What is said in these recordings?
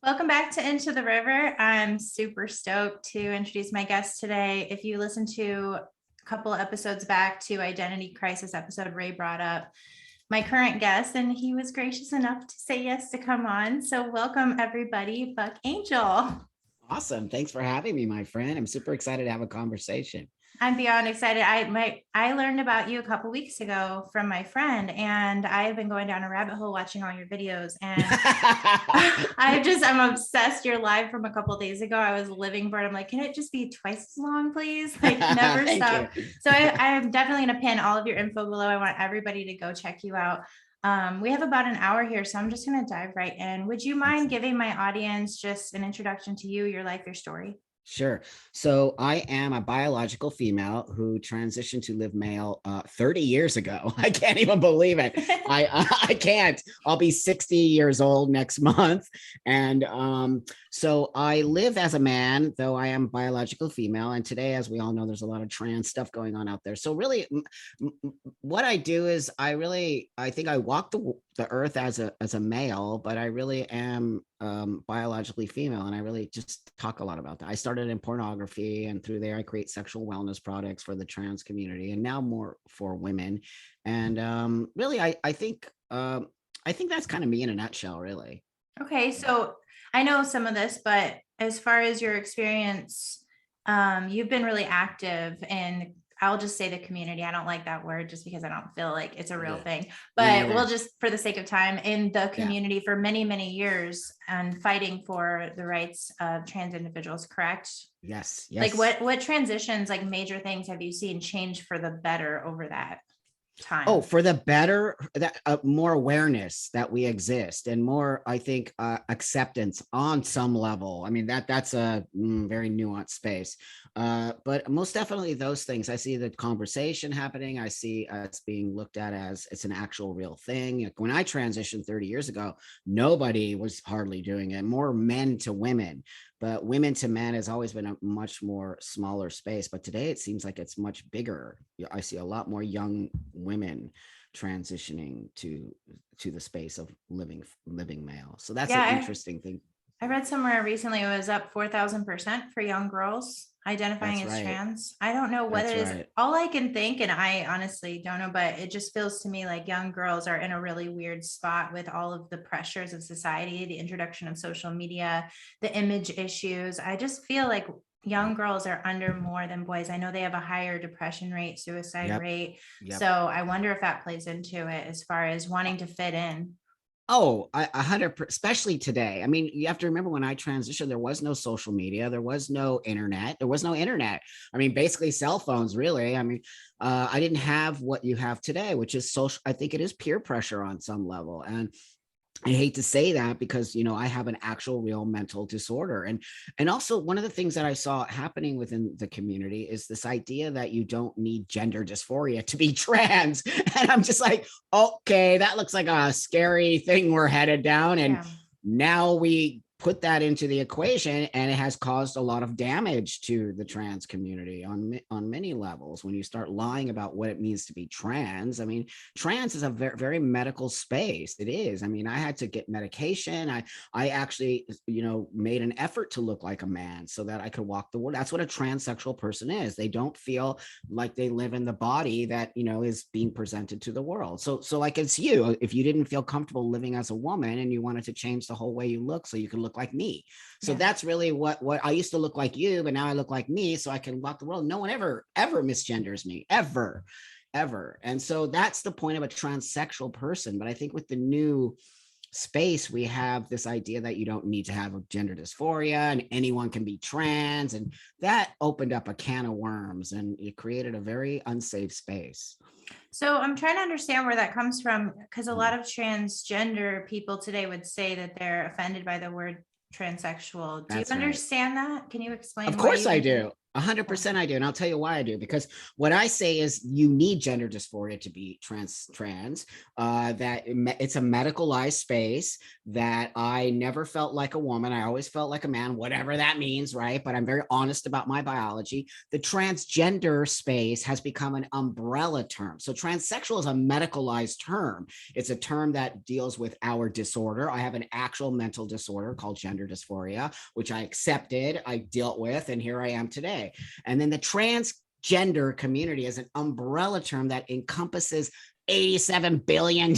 Welcome back to Into the River. I'm super stoked to introduce my guest today. If you listen to a couple of episodes back to Identity Crisis episode, Ray brought up my current guest, and he was gracious enough to say yes to come on. So welcome everybody, Buck Angel. Awesome. Thanks for having me, my friend. I'm super excited to have a conversation. I'm beyond excited. I learned about you a couple weeks ago from my friend, and I've been going down a rabbit hole watching all your videos. And I'm obsessed. You're live from a couple of days ago. I was living for it. I'm like, can it just be twice as long, please? Like, never stop. So I'm definitely going to pin all of your info below. I want everybody to go check you out. We have about an hour here, so I'm just going to dive right in. Would you mind giving my audience just an introduction to you, your life, your story? Sure. So I am a biological female who transitioned to live male 30 years ago. I can't even believe it. I can't. I'll be 60 years old next month. And so I live as a man, though I am biological female. And today, as we all know, there's a lot of trans stuff going on out there. So really, what I do is I think I walk the earth as a male, but I really am biologically female, and I really just talk a lot about that. I started in pornography, and through there I create sexual wellness products for the trans community, and now more for women. And really, I think that's kind of me in a nutshell, really. Okay, so I know some of this, but as far as your experience, you've been really active in, I'll just say the community. I don't like that word just because I don't feel like it's a real thing, but we'll just, for the sake of time, in the community for many, many years and fighting for the rights of trans individuals, correct? Yes. Like what transitions, like major things have you seen change for the better over that time? Oh, for the better, that more awareness that we exist, and more, I think, acceptance on some level. I mean, that's a very nuanced space, but most definitely those things. I see the conversation happening. I see it's being looked at as it's an actual real thing. Like when I transitioned 30 years ago, nobody was hardly doing it. More men to women. But women to men has always been a much more smaller space. But today it seems like it's much bigger. I see a lot more young women transitioning to the space of living male. So that's an interesting thing. I read somewhere recently it was up 4,000% for young girls identifying as trans. I don't know what it is. All I can think, and I honestly don't know, but it just feels to me like young girls are in a really weird spot with all of the pressures of society, the introduction of social media, the image issues. I just feel like young girls are under more than boys. I know they have a higher depression rate, suicide rate. So I wonder if that plays into it as far as wanting to fit in. Oh, 100%, especially today. I mean, you have to remember when I transitioned, there was no social media, there was no internet. I mean, basically cell phones, really. I mean, I didn't have what you have today, which is social. I think it is peer pressure on some level. And I hate to say that because, I have an actual real mental disorder. And also one of the things that I saw happening within the community is this idea that you don't need gender dysphoria to be trans. And I'm just like, okay, that looks like a scary thing we're headed down. And now we put that into the equation, and it has caused a lot of damage to the trans community on many levels. When you start lying about what it means to be trans, I mean, trans is a very, very medical space. It is. I mean, I had to get medication. I actually, made an effort to look like a man so that I could walk the world. That's what a transsexual person is. They don't feel like they live in the body that, is being presented to the world. So like it's you, if you didn't feel comfortable living as a woman and you wanted to change the whole way you look so you could look like me. So that's really what I used to look like you, but now I look like me so I can walk the world. No one ever misgenders me, ever. And so that's the point of a transsexual person. But I think with the new space, we have this idea that you don't need to have a gender dysphoria and anyone can be trans. And that opened up a can of worms, and it created a very unsafe space. So I'm trying to understand where that comes from, because a lot of transgender people today would say that they're offended by the word transsexual. Do you understand that? Can you explain? Of course I do. 100% I do. And I'll tell you why I do, because what I say is you need gender dysphoria to be trans, that it's a medicalized space, that I never felt like a woman. I always felt like a man, whatever that means, right? But I'm very honest about my biology. The transgender space has become an umbrella term. So transsexual is a medicalized term. It's a term that deals with our disorder. I have an actual mental disorder called gender dysphoria, which I accepted, I dealt with, and here I am today. And then the transgender community is an umbrella term that encompasses 87 billion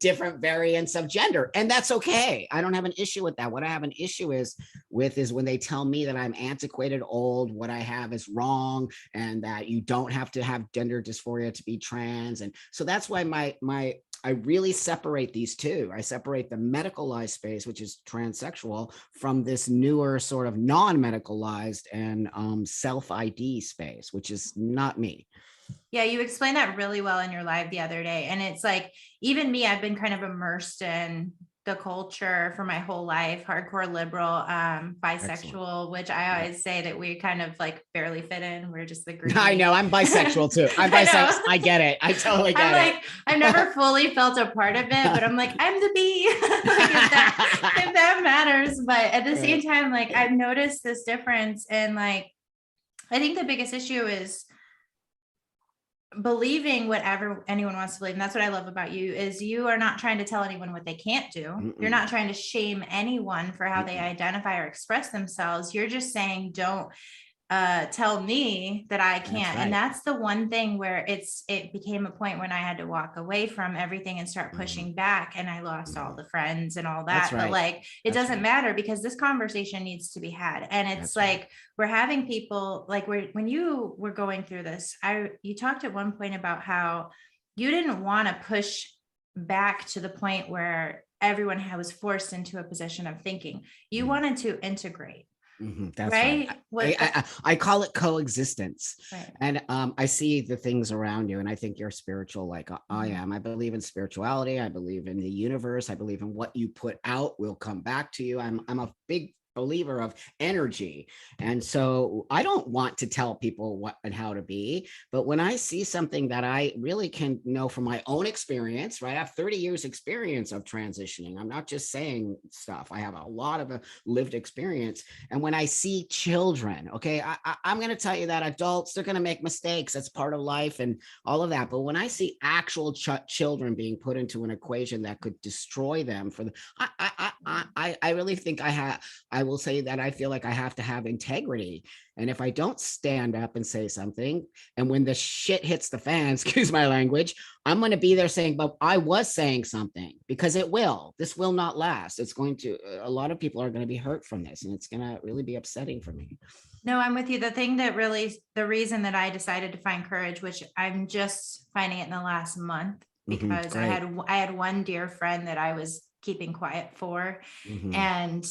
different variants of gender. And that's okay. I don't have an issue with that. What I have an issue is when they tell me that I'm antiquated, old, what I have is wrong, and that you don't have to have gender dysphoria to be trans. And so that's why I really separate these two. I separate the medicalized space, which is transsexual, from this newer sort of non-medicalized and self-ID space, which is not me. Yeah, you explained that really well in your live the other day. And it's like, even me, I've been kind of immersed in the culture for my whole life, hardcore liberal, bisexual, excellent. Which I always say that we kind of like barely fit in. We're just the group. I know, I'm bisexual too. I'm bisexual. I get it. I totally get it. I've never fully felt a part of it, but I'm like, I'm the bee. Like, if that matters. But at the same time, like, I've noticed this difference. And like, I think the biggest issue is believing whatever anyone wants to believe. And that's what I love about you, is you are not trying to tell anyone what they can't do. Mm-mm. You're not trying to shame anyone for how they identify or express themselves. You're just saying, don't tell me that I can't. That's right. And that's the one thing where it became a point when I had to walk away from everything and start pushing back, and I lost all the friends and all that. Right. But like, it doesn't matter, because this conversation needs to be had. And it's like, we're having people like, when you were going through this, you talked at one point about how you didn't want to push back to the point where everyone was forced into a position of thinking. You wanted to integrate. Mm-hmm, that's right. I call it coexistence. Right. And I see the things around you, and I think you're spiritual like I am. I believe in spirituality. I believe in the universe. I believe in what you put out will come back to you. I'm a big believer of energy. And so I don't want to tell people what and how to be, but when I see something that I really can know from my own experience, right? I have 30 years experience of transitioning. I'm not just saying stuff. I have a lot of a lived experience. And when I see children, okay, I'm going to tell you that adults, they're going to make mistakes. That's part of life and all of that. But when I see actual children being put into an equation that could destroy them I really think I will say that I feel like I have to have integrity. And if I don't stand up and say something, and when the shit hits the fan, excuse my language, I'm going to be there saying, but I was saying something, because this will not last. It's going to, a lot of people are going to be hurt from this, and it's going to really be upsetting for me. No, I'm with you. The reason that I decided to find courage, which I'm just finding it in the last month, because I had one dear friend that I was keeping quiet for, and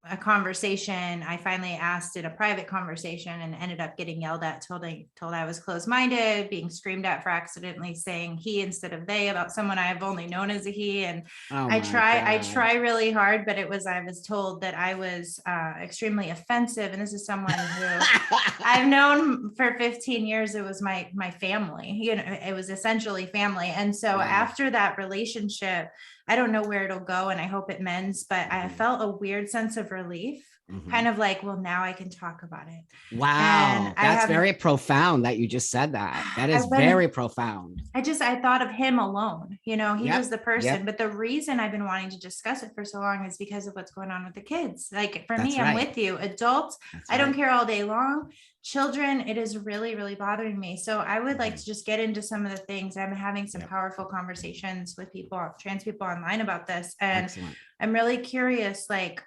a conversation I finally asked in a private conversation, and ended up getting yelled at, told I was closed-minded, being screamed at for accidentally saying he instead of they about someone I have only known as a he. And I try really hard, but I was told that I was extremely offensive. And this is someone who I've known for 15 years. It was my family, it was essentially family. And so after that relationship, I don't know where it'll go, and I hope it mends, but I felt a weird sense of relief, kind of like, well, now I can talk about it. Wow. That's very profound that you just said that. That is very profound. I thought of him alone, he was the person, but the reason I've been wanting to discuss it for so long is because of what's going on with the kids. Like for me, I'm with you. Adults, I don't care all day long. Children, it is really, really bothering me. So I would like to just get into some of the things. I've been having some powerful conversations with trans people online about this. And I'm really curious, like,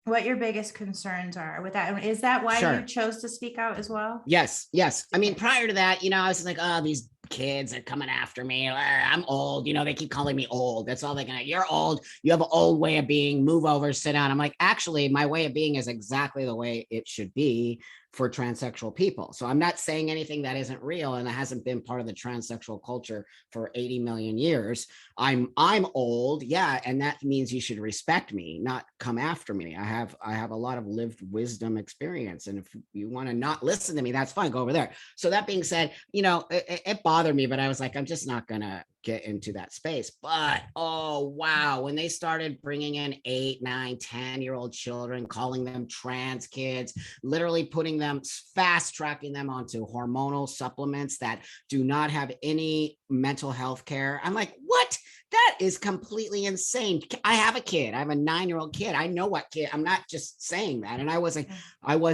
what your biggest concerns are with that. Is that why you chose to speak out as well? Yes. I mean, prior to that, I was like, oh, these kids are coming after me. I'm old. They keep calling me old. That's all they're gonna. You're old. You have an old way of being. Move over, sit down. I'm like, actually, my way of being is exactly the way it should be. for transsexual people. So I'm not saying anything that isn't real and that hasn't been part of the transsexual culture for 80 million years. I'm old, yeah, and that means you should respect me, not come after me. I have a lot of lived wisdom experience, and if you want to not listen to me, that's fine. Go over there. So that being said, it bothered me, but I was like, I'm just not gonna get into that space. But oh wow, when they started bringing in 8, 9, 10-year-old children, calling them trans kids, literally putting them, fast tracking them onto hormonal supplements that do not have any mental health care, I'm like, what? That is completely insane. I have a kid. I have a 9-year-old kid. I know what kid. I'm not just saying that. And I was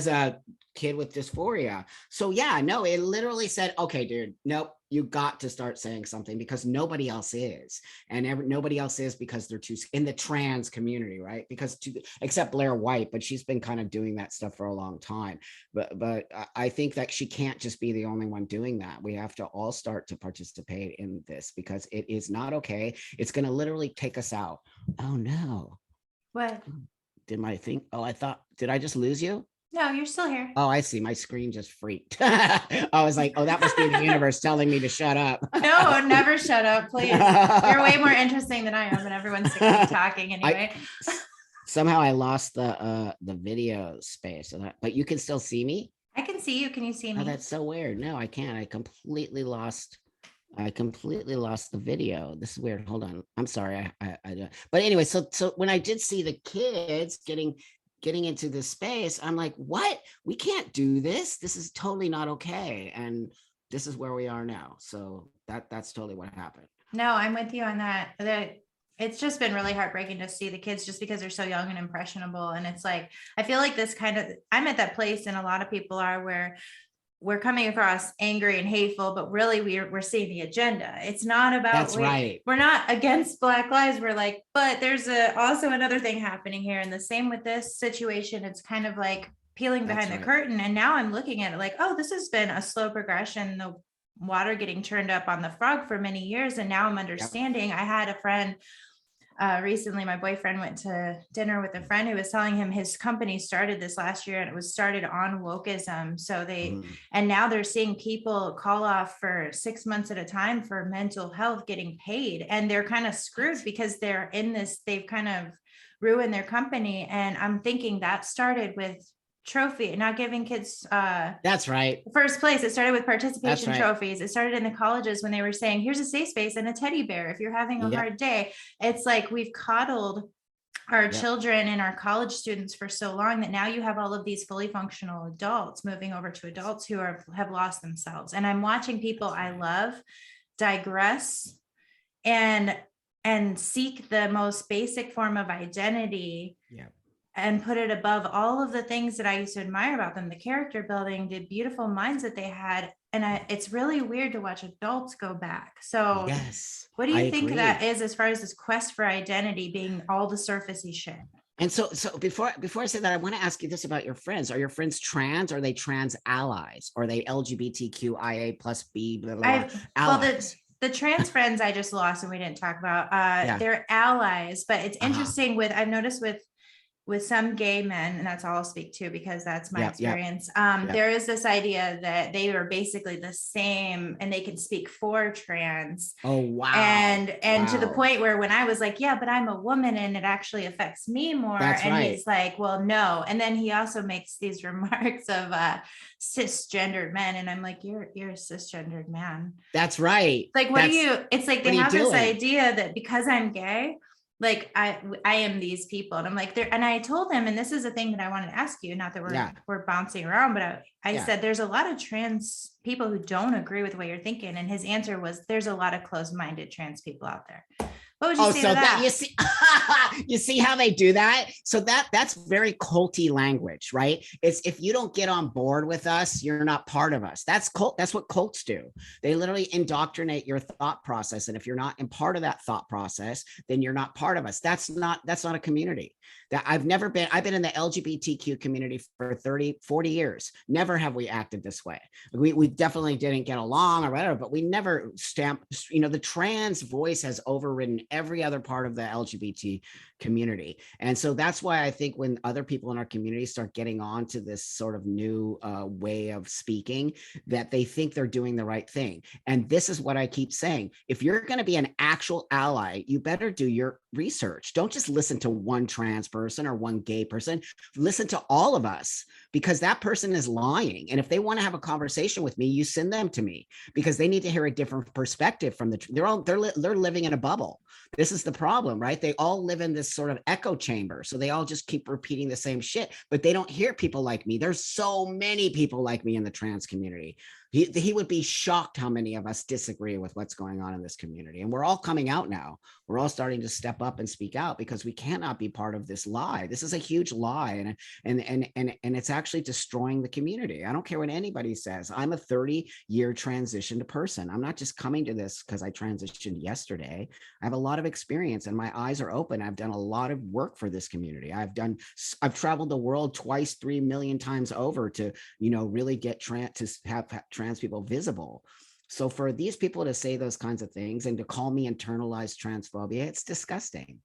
a kid with dysphoria. So yeah, no, it literally said, okay, dude, nope, you got to start saying something, because nobody else is. And nobody else is because they're too, in the trans community, right? Because except Blair White, but she's been kind of doing that stuff for a long time. But I think that she can't just be the only one doing that. We have to all start to participate in this, because it is not okay. It's going to literally take us out. Oh no. What? Did I just lose you? No, you're still here. Oh, I see. My screen just freaked. I was like, oh, that must be the universe telling me to shut up. No, never shut up, please. You're way more interesting than I am, and everyone's sick of me talking anyway. Somehow I lost the video space, but you can still see me. I can see you. Can you see me? Oh, that's so weird. No, I can't. I completely lost the video. This is weird. Hold on. I'm sorry. But anyway, so when I did see the kids getting into this space, I'm like, what? We can't do this. This is totally not okay. And this is where we are now. So that's totally what happened. No, I'm with you on that. It's just been really heartbreaking to see the kids, just because they're so young and impressionable. And it's like, I feel like I'm at that place, and a lot of people are, where we're coming across angry and hateful, but really we're seeing the agenda. It's not about, that's right. We're not against Black lives. We're like, but there's also another thing happening here. And the same with this situation. It's kind of like peeling behind the curtain. And now I'm looking at it like, oh, this has been a slow progression. The water getting turned up on the frog for many years. And now I'm understanding. Yep. I had a friend recently, my boyfriend went to dinner with a friend who was telling him his company started this last year, and it was started on wokeism. So and now they're seeing people call off for 6 months at a time for mental health getting paid. And they're kind of screwed because they're in this, they've kind of ruined their company. And I'm thinking that started with trophy, not giving kids that's right first place. It started with participation trophies. It started in the colleges when they were saying, here's a safe space and a teddy bear if you're having a hard day. It's like we've coddled our children and our college students for so long that now you have all of these fully functional adults moving over to adults who have lost themselves. And I'm watching people I love digress and seek the most basic form of identity and put it above all of the things that I used to admire about them, the character building, the beautiful minds that they had. And it's really weird to watch adults go back. So what do you think that is, as far as this quest for identity being all the surfacey shit? And so before I say that, I want to ask you this about your friends. Are your friends trans? Or are they trans allies? Or are they LGBTQIA plus B, blah, blah, blah, allies? The trans friends I just lost and we didn't talk about, they're allies, but it's interesting I've noticed with some gay men, and that's all I'll speak to because that's my experience. There is this idea that they are basically the same and they can speak for trans. Oh, wow. And to the point where when I was like, yeah, but I'm a woman and it actually affects me more. He's like, well, no. And then he also makes these remarks of cisgendered men. And I'm like, you're a cisgendered man. That's right. Like, it's like they have this idea that because I'm gay, like I am these people. And I'm like, and I told him, and this is a thing that I wanted to ask you, not that we're bouncing around, but I said, there's a lot of trans people who don't agree with the way you're thinking. And his answer was, there's a lot of closed-minded trans people out there. What would you say to that? You see how they do that? So that's very culty language, right? It's if you don't get on board with us, you're not part of us. That's what cults do. They literally indoctrinate your thought process. And if you're not in part of that thought process, then you're not part of us. That's not a community. That I've been in the LGBTQ community for 30, 40 years. Never have we acted this way. We definitely didn't get along or whatever, but we never the trans voice has overridden every other part of the LGBT community. And so that's why I think when other people in our community start getting on to this sort of new way of speaking, that they think they're doing the right thing. And this is what I keep saying. If you're going to be an actual ally, you better do your research. Don't just listen to one trans person or one gay person. Listen to all of us, because that person is lying. And if they want to have a conversation with me, you send them to me, because they need to hear a different perspective from they're living in a bubble. This is the problem, right? They all live in this sort of echo chamber. So they all just keep repeating the same shit, but they don't hear people like me. There's so many people like me in the trans community. He would be shocked how many of us disagree with what's going on in this community. And we're all coming out now. We're all starting to step up and speak out, because we cannot be part of this lie. This is a huge lie, and it's actually destroying the community. I don't care what anybody says. I'm a 30-year transitioned person. I'm not just coming to this because I transitioned yesterday. I have a lot of experience, and my eyes are open. I've done a lot of work for this community. I've traveled the world twice, 3 million times over to, really get trans people visible. So for these people to say those kinds of things and to call me internalized transphobia, it's disgusting.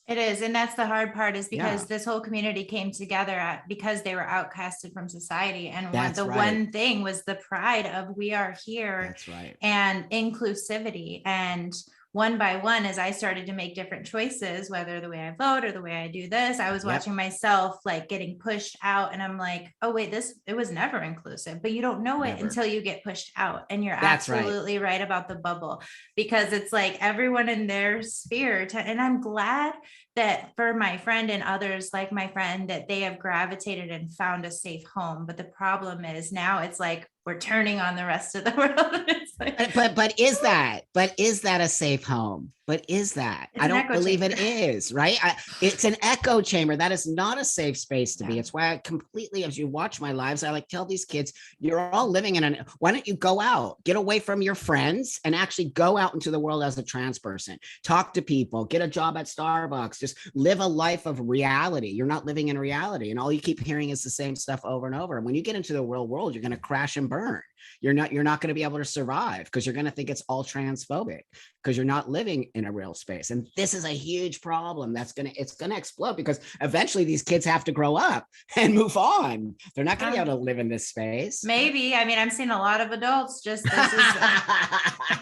It is. And that's the hard part, is because this whole community came together because they were outcasted from society. And one thing was the pride of we are here. That's right. And inclusivity. And one by one, as I started to make different choices, whether the way I vote or the way I do this, I was watching myself like getting pushed out. And I'm like, oh, wait, it was never inclusive, but you don't know it until you get pushed out. And you're absolutely right about the bubble, because it's like everyone in their sphere. And I'm glad that for my friend and others like my friend, that they have gravitated and found a safe home. But the problem is now it's like we're turning on the rest of the world. Like, but is that a safe home? But is that? I don't believe it is, right? It's an echo chamber. That is not a safe space to be. It's why I completely, as you watch my lives, I like tell these kids, you're all living in why don't you go out, get away from your friends and actually go out into the world as a trans person, talk to people, get a job at Starbucks, just live a life of reality. You're not living in reality. And all you keep hearing is the same stuff over and over. And when you get into the real world, you're going to crash and burn. You're not going to be able to survive, because you're going to think it's all transphobic, because you're not living in a real space. And this is a huge problem it's going to explode, because eventually these kids have to grow up and move on. They're not going to be able to live in this space. Maybe. I mean, I'm seeing a lot of adults just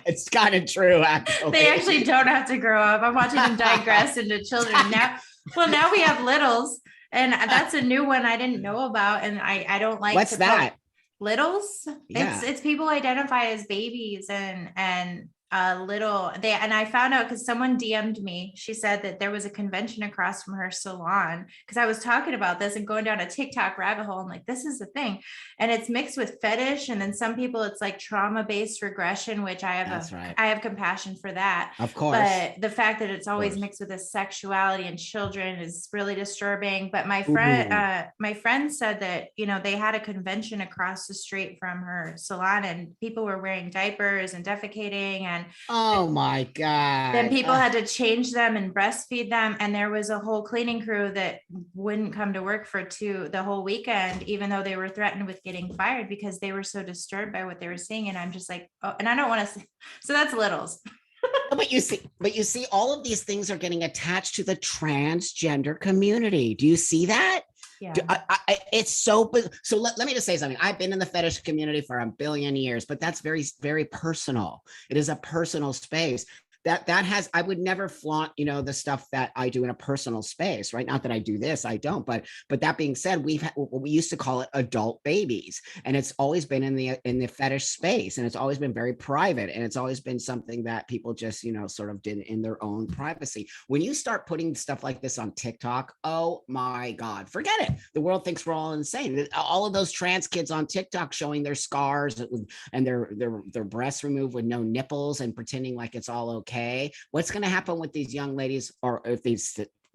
it's kind of true, actually. They actually don't have to grow up. I'm watching them digress into children now. Well, now we have littles, and that's a new one I didn't know about. And I don't like. What's that? Littles. It's people identify as babies and and I found out because someone DM'd me. She said that there was a convention across from her salon, because I was talking about this and going down a TikTok rabbit hole. And like, this is the thing. And it's mixed with fetish. And then some people, it's like trauma-based regression, which I have compassion for that. Of course. But the fact that it's always mixed with this sexuality and children is really disturbing. But my friend said that, they had a convention across the street from her salon, and people were wearing diapers and defecating, and oh my God. Then people had to change them and breastfeed them. And there was a whole cleaning crew that wouldn't come to work for the whole weekend, even though they were threatened with getting fired because they were so disturbed by what they were seeing. And I'm just like, oh, and I don't want to. So that's littles. But you see, all of these things are getting attached to the transgender community. Do you see that? Yeah. It's so let me just say something. I've been in the fetish community for a billion years, but that's very, very personal. It is a personal space. I would never flaunt, the stuff that I do in a personal space, right? Not that I do this, I don't, but that being said, we used to call it adult babies, and it's always been in the fetish space, and it's always been very private, and it's always been something that people just, sort of did in their own privacy. When you start putting stuff like this on TikTok, oh my God, forget it. The world thinks we're all insane. All of those trans kids on TikTok showing their scars and their breasts removed with no nipples and pretending like it's all okay. What's going to happen with these young ladies, or if they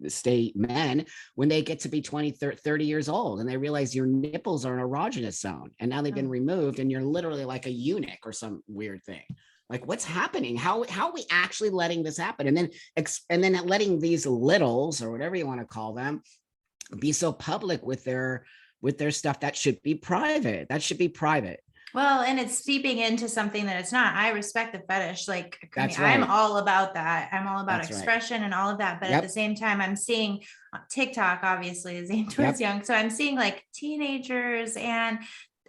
stay men, when they get to be 20, 30 years old and they realize your nipples are an erogenous zone and now they've been removed and you're literally like a eunuch or some weird thing? Like, what's happening? How are we actually letting this happen? And then letting these littles, or whatever you want to call them, be so public with their stuff that should be private. That should be private. Well, and it's seeping into something that it's not. I respect the fetish. Like, That's I'm right. all about that. I'm all about That's right. expression and all of that. But at the Yep. same time, I'm seeing TikTok obviously is aimed towards Yep. young. So I'm seeing like teenagers and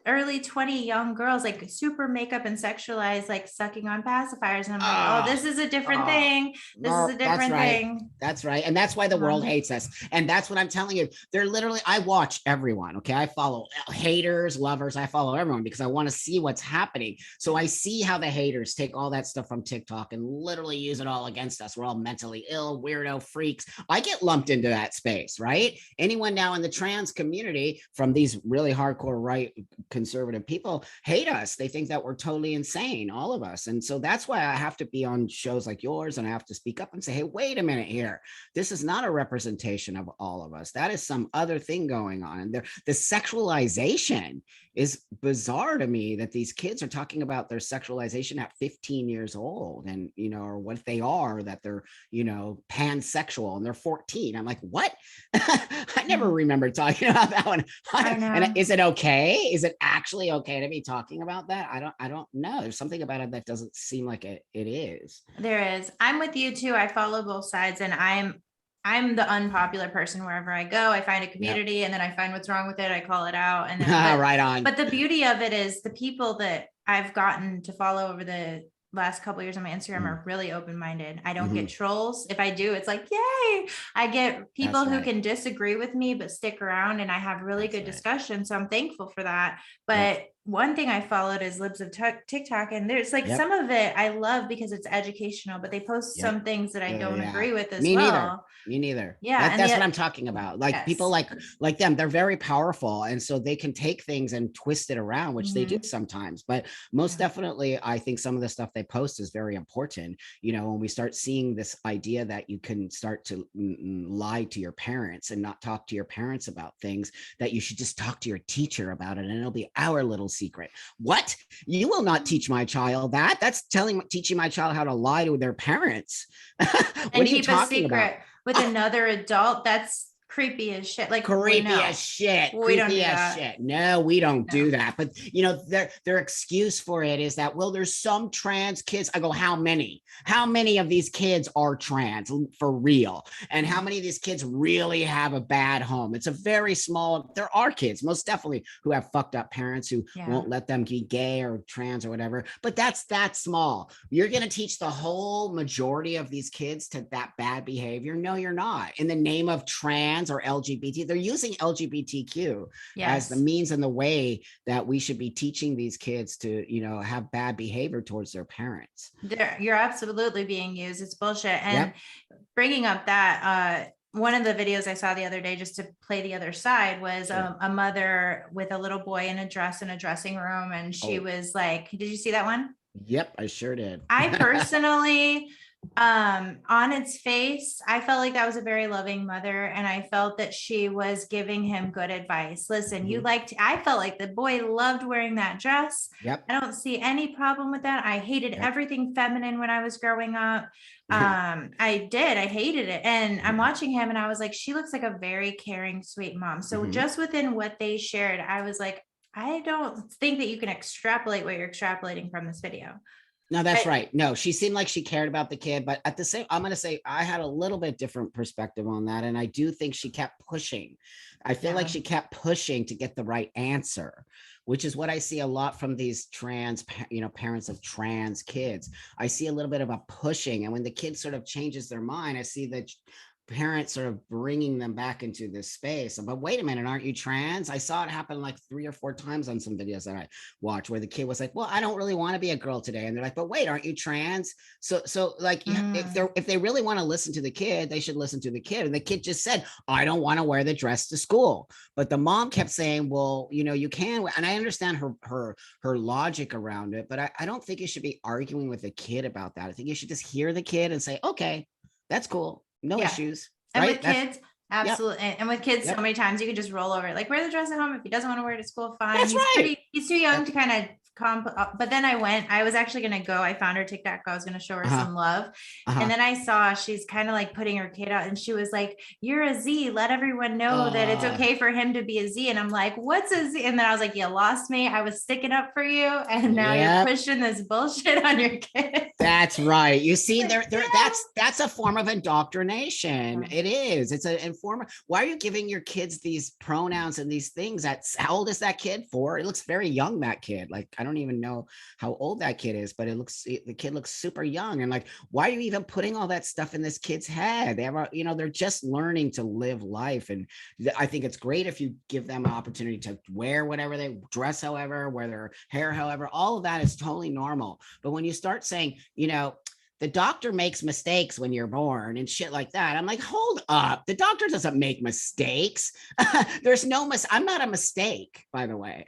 early 20 young girls, like super makeup and sexualized, like sucking on pacifiers. And I'm like, oh, Oh, this is a different oh, thing. This is no, a that's different right. thing. That's right. And that's why the world hates us. And that's what I'm telling you. They're literally, I watch everyone. Okay. I follow haters, lovers. I follow everyone because I want to see what's happening. So I see how the haters take all that stuff from TikTok and literally use it all against us. We're all mentally ill, weirdo freaks. I get lumped into that space, right? Anyone now in the trans community from these really hardcore right conservative people hate us. They think that we're totally insane, all of us. And so that's why I have to be on shows like yours and I have to speak up and say, hey, wait a minute here. This is not a representation of all of us. That is some other thing going on. And the sexualization is bizarre to me that these kids are talking about their sexualization at 15 years old and, you know, or what they are, that they're, you know, pansexual and they're 14. I'm like, what? I never remember talking about that one. I know. And is it okay? Is it actually okay to be talking about that? I don't know. There's something about it that doesn't seem like it is. There is. I'm with you too. I follow both sides and I'm the unpopular person wherever I go. I find a community and then I find what's wrong with it. I call it out. And then right on. But the beauty of it is the people that I've gotten to follow over the last couple of years on my Instagram are really open-minded. I don't get trolls. If I do, it's like, yay. I get people who can disagree with me, but stick around and I have really good discussion. So I'm thankful for that. But one thing I followed is Libs of TikTok, and there's like some of it I love because it's educational, but they post some things that I don't agree with as Me well. neither. Me neither. Yeah. That's what I'm talking about. Like people like them, they're very powerful. And so they can take things and twist it around, which they do sometimes. But most definitely, I think some of the stuff they post is very important. You know, when we start seeing this idea that you can start to lie to your parents and not talk to your parents about things, that you should just talk to your teacher about it and it'll be our little secret. What? You will not teach my child that. That's teaching my child how to lie to their parents. What are you talking about? With another adult? That's creepy as shit. Like creepy as shit. We don't do that. Shit. No, we don't do that. But you know, their excuse for it is that, well, there's some trans kids. I go, how many? How many of these kids are trans for real? And how many of these kids really have a bad home? It's a very small. There are kids, most definitely, who have fucked up parents who won't let them be gay or trans or whatever. But that's that small. You're gonna teach the whole majority of these kids to that bad behavior? No, you're not. In the name of trans or LGBT, they're using LGBTQ as the means and the way that we should be teaching these kids to, you know, have bad behavior towards their parents. You're absolutely being used. It's bullshit. And bringing up that, one of the videos I saw the other day, just to play the other side, was a mother with a little boy in a dress in a dressing room. And she was like, did you see that one? Yep, I sure did. I personally, on its face, I felt like that was a very loving mother. And I felt that she was giving him good advice. Listen, I felt like the boy loved wearing that dress. Yep. I don't see any problem with that. I hated everything feminine when I was growing up. I hated it. And I'm watching him and I was like, she looks like a very caring, sweet mom. So just within what they shared, I was like, I don't think that you can extrapolate what you're extrapolating from this video. No, that's right. No, she seemed like she cared about the kid, but at the same, I'm going to say I had a little bit different perspective on that. And I do think she kept pushing. I feel like she kept pushing to get the right answer, which is what I see a lot from these trans, you know, parents of trans kids. I see a little bit of a pushing. And when the kid sort of changes their mind, I see that parents sort of bringing them back into this space. But wait a minute, aren't you trans? I saw it happen like 3 or 4 times on some videos that I watched where the kid was like, well, I don't really want to be a girl today. And they're like, but wait, aren't you trans? So like, if they really want to listen to the kid, they should listen to the kid. And the kid just said, I don't want to wear the dress to school. But the mom kept saying, well, you know, you can. And I understand her logic around it, but I don't think you should be arguing with the kid about that. I think you should just hear the kid and say, okay, that's cool. No issues. And with kids, absolutely. And with kids, so many times you can just roll over it. Like, wear the dress at home. If he doesn't want to wear it at school, fine. He's too young to kind of but then I was actually going to go. I found her TikTok. I was going to show her Uh-huh. some love. And Uh-huh. then I saw she's kind of like putting her kid out and she was like, "You're a Z. Let everyone know that it's Uh, okay for him to be a Z." And I'm like, "What's a Z?" And then I was like, "You lost me. I was sticking up for you. And now you're yep. pushing this bullshit on your kid." That's right. You see, Like, there that's a form of indoctrination. yeah. It is. It's a form of, why are you giving your kids these pronouns and these things? That's, how old is that kid for? It looks very young, that kid. Like, I don't even know how old that kid is, but the kid looks super young. And like, why are you even putting all that stuff in this kid's head? They have a, they're just learning to live life. And I think it's great if you give them an opportunity to wear whatever they dress, however, wear their hair, however, all of that is totally normal. But when you start saying, the doctor makes mistakes when you're born and shit like that, I'm like, hold up. The doctor doesn't make mistakes. There's no I'm not a mistake, by the way.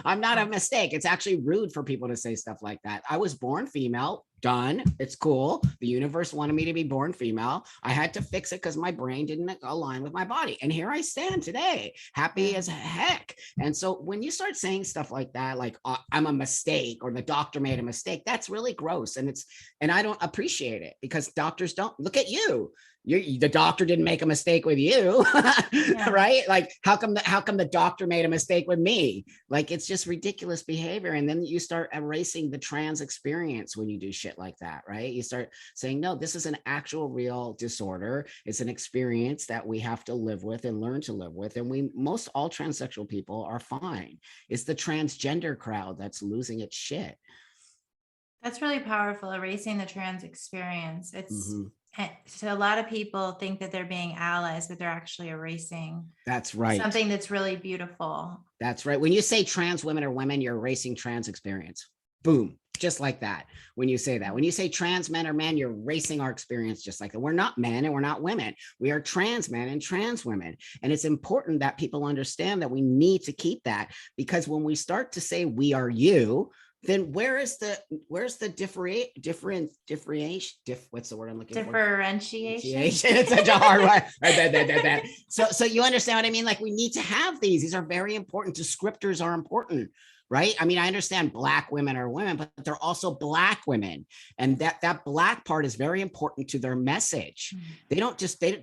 I'm not a mistake. It's actually rude for people to say stuff like that. I was born female. Done. It's cool. The universe wanted me to be born female. I had to fix it because my brain didn't align with my body. And here I stand today, happy as heck. And so when you start saying stuff like that, like, I'm a mistake or the doctor made a mistake, that's really gross. And I don't appreciate it, because doctors don't look at you. The doctor didn't make a mistake with you. Yeah. Right? Like, how come the doctor made a mistake with me? Like, it's just ridiculous behavior. And then you start erasing the trans experience when you do shit like that, right? You start saying, no, this is an actual real disorder. It's an experience that we have to live with and learn to live with. And most all transsexual people are fine. It's the transgender crowd that's losing its shit. That's really powerful, erasing the trans experience. Mhm. So a lot of people think that they're being allies, but they're actually erasing That's right. something that's really beautiful. That's right. When you say trans women or women, you're erasing trans experience. Boom. Just like that. When you say that, when you say trans men or men, you're erasing our experience just like that. We're not men and we're not women. We are trans men and trans women. And it's important that people understand that we need to keep that, because when we start to say we are you, then where's the what's the word I'm looking for? Differentiation. It's such a hard one. So you understand what I mean? Like, we need to have these are very important. Descriptors are important, right? I mean, I understand Black women are women, but they're also Black women. And that Black part is very important to their message.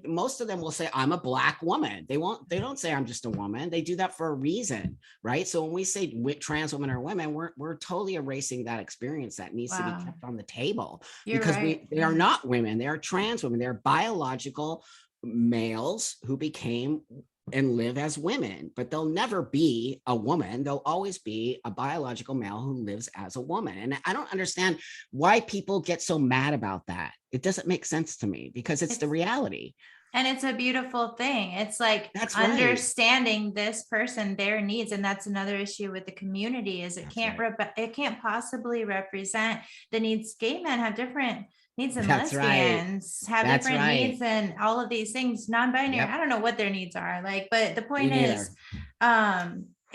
Most of them will say, I'm a Black woman. They don't say I'm just a woman. They do that for a reason, right? So when we say trans women are women, we're totally erasing that experience that needs to be kept on the table. You're because right. they are not women. They are trans women. They're biological males who became and live as women, but they'll never be a woman. They'll always be a biological male who lives as a woman. And I don't understand why people get so mad about that. It doesn't make sense to me, because it's the reality. And it's a beautiful thing. It's like That's right. understanding this person, their needs. And that's another issue with the community, is it can't possibly represent the needs. Gay men have different needs than lesbians, have different needs and all of these things. Non-binary, I don't know what their needs are like, but the point is,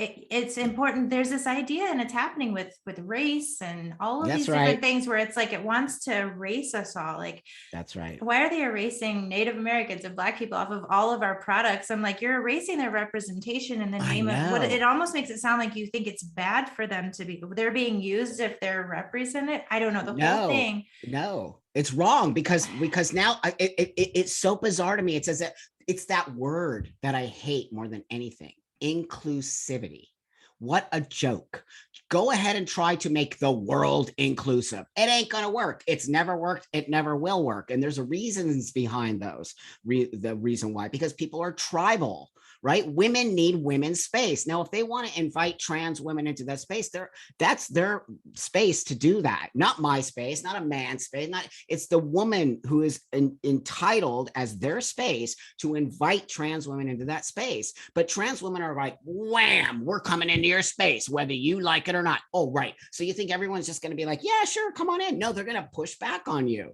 it's important. There's this idea, and it's happening with race and all of these different things, where it's like it wants to erase us all. Like, that's right. Why are they erasing Native Americans and Black people off of all of our products? I'm like, you're erasing their representation in the name of what it almost makes it sound like you think it's bad for them to be. They're being used if they're represented. I don't know the whole thing. No, it's wrong, because now it's so bizarre to me. It says that it's that word that I hate more than anything. Inclusivity. What a joke. Go ahead and try to make the world inclusive. It ain't going to work. It's never worked. It never will work. And there's reasons behind those. The reason why, because people are tribal, right? Women need women's space. Now, if they want to invite trans women into that space, that's their space to do that. Not my space, not a man's space. It's the woman who is entitled as their space to invite trans women into that space. But trans women are like, wham, we're coming into your space, whether you like it or not. Oh, right. So you think everyone's just going to be like, yeah, sure, come on in. No, they're going to push back on you.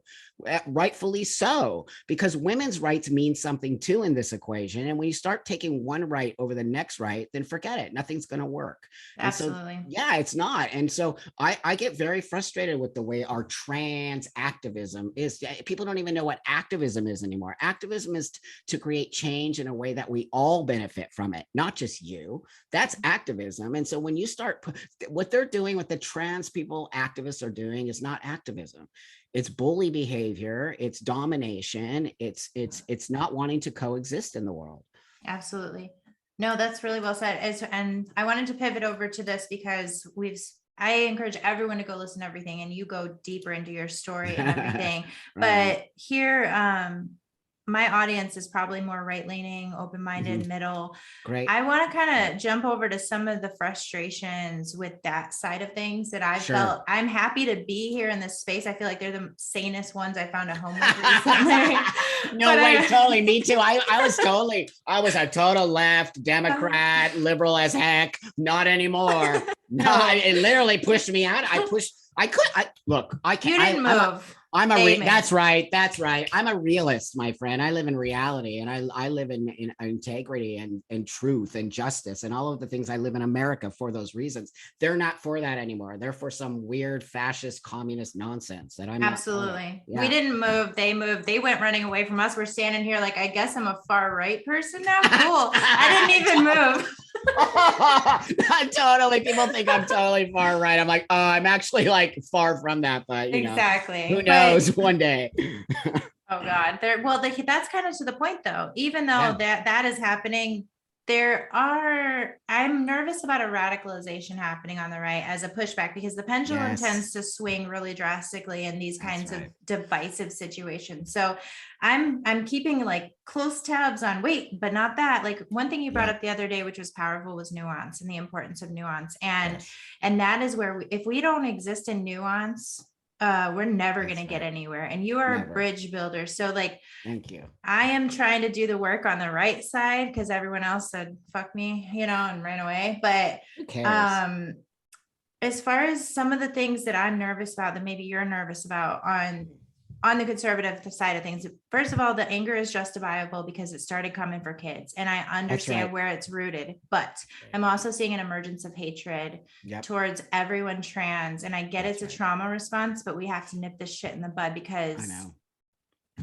Rightfully so, because women's rights mean something too in this equation. And when you start taking one right over the next right, then forget it. Nothing's going to work. Absolutely. And so, yeah, it's not. And so I get very frustrated with the way our trans activism is. People don't even know what activism is anymore. Activism is to create change in a way that we all benefit from it, not just you. That's activism. activism. And so when you start, what they're doing, what the trans people activists are doing is not activism. It's bully behavior, it's domination, it's not wanting to coexist in the world. Absolutely. No, that's really well said. And I wanted to pivot over to this because I encourage everyone to go listen to everything and you go deeper into your story and everything. Right. But here, my audience is probably more right-leaning, open-minded, middle. Great. I want to kind of jump over to some of the frustrations with that side of things that I've felt. I'm happy to be here in this space. I feel like they're the sanest ones I found a home with recently. No, wait, totally. Me too. I was a total left Democrat, liberal as heck. Not anymore. No, it literally pushed me out. I can't. You didn't move. That's right. I'm a realist, my friend. I live in reality, and I live in integrity and truth and justice and all of the things. I live in America for those reasons. They're not for that anymore. They're for some weird fascist communist nonsense that I'm absolutely. We didn't move. They moved. They went running away from us. We're standing here like, I guess I'm a far right person now. Cool. I didn't even move. Totally. People think I'm totally far right. I'm like, oh, I'm actually like far from that, but exactly. Who knows one day. Oh God. That's kind of to the point though, even though that is happening, I'm nervous about a radicalization happening on the right as a pushback, because the pendulum tends to swing really drastically in these kinds of divisive situations. So I'm keeping like close tabs on but not that. Like one thing you brought up the other day, which was powerful, was nuance and the importance of nuance. And that is where if we don't exist in nuance, we're never going to get anywhere. And you are a bridge builder. So like, thank you. I am trying to do the work on the right side because everyone else said, fuck me, and ran away. But as far as some of the things that I'm nervous about, that maybe you're nervous about on the conservative side of things, first of all, the anger is justifiable because it started coming for kids, and I understand where it's rooted, but I'm also seeing an emergence of hatred towards everyone trans. And I get it's a trauma response, but we have to nip this shit in the bud because I know.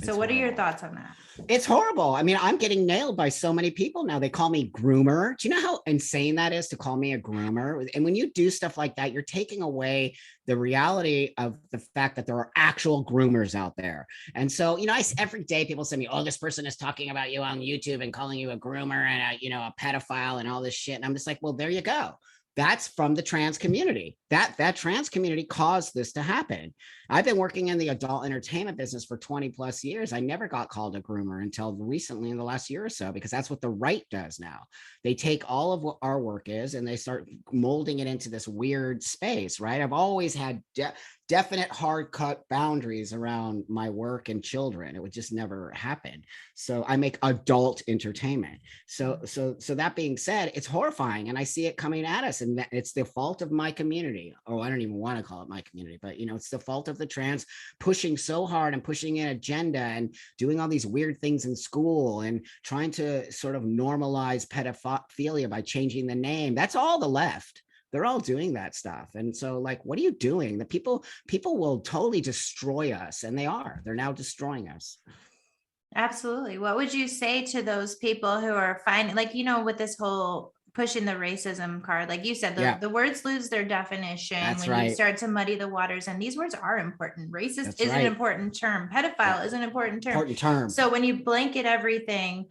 So what are your thoughts on that? It's horrible. I mean, I'm getting nailed by so many people now. They call me groomer. Do you know how insane that is to call me a groomer? And when you do stuff like that, you're taking away the reality of the fact that there are actual groomers out there. And so, every day people say to me, oh, this person is talking about you on YouTube and calling you a groomer and a pedophile and all this shit. And I'm just like, well, there you go. That's from the trans community. That trans community caused this to happen. I've been working in the adult entertainment business for 20 plus years. I never got called a groomer until recently in the last year or so, because that's what the right does now. They take all of what our work is and they start molding it into this weird space, right? I've always had definite hard cut boundaries around my work and children. It would just never happen. So I make adult entertainment. So that being said, it's horrifying, and I see it coming at us, and it's the fault of my community. Oh, I don't even want to call it my community, but it's the fault of the trans pushing so hard and pushing an agenda and doing all these weird things in school and trying to sort of normalize pedophilia by changing the name. That's all the left. They're all doing that stuff. And so like, what are you doing? The people will totally destroy us, and they're now destroying us. Absolutely. What would you say to those people who are finding, like, with this whole pushing the racism card, like you said, the words lose their definition when you start to muddy the waters. And these words are important. Racist is an important term. Pedophile is an important term. So when you blanket everything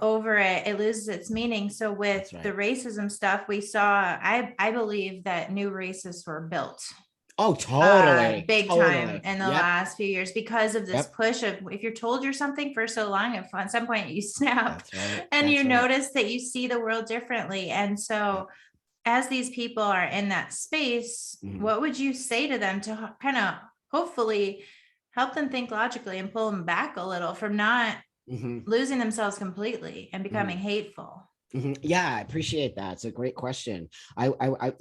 over it, it loses its meaning. So with the racism stuff we saw, I believe that new racists were built. Oh, totally. Big time in the last few years because of this push of, if you're told you're something for so long, if at some point you snap and you notice that you see the world differently. And so as these people are in that space, what would you say to them to kind of hopefully help them think logically and pull them back a little from not losing themselves completely and becoming hateful? Yeah, I appreciate that. It's a great question.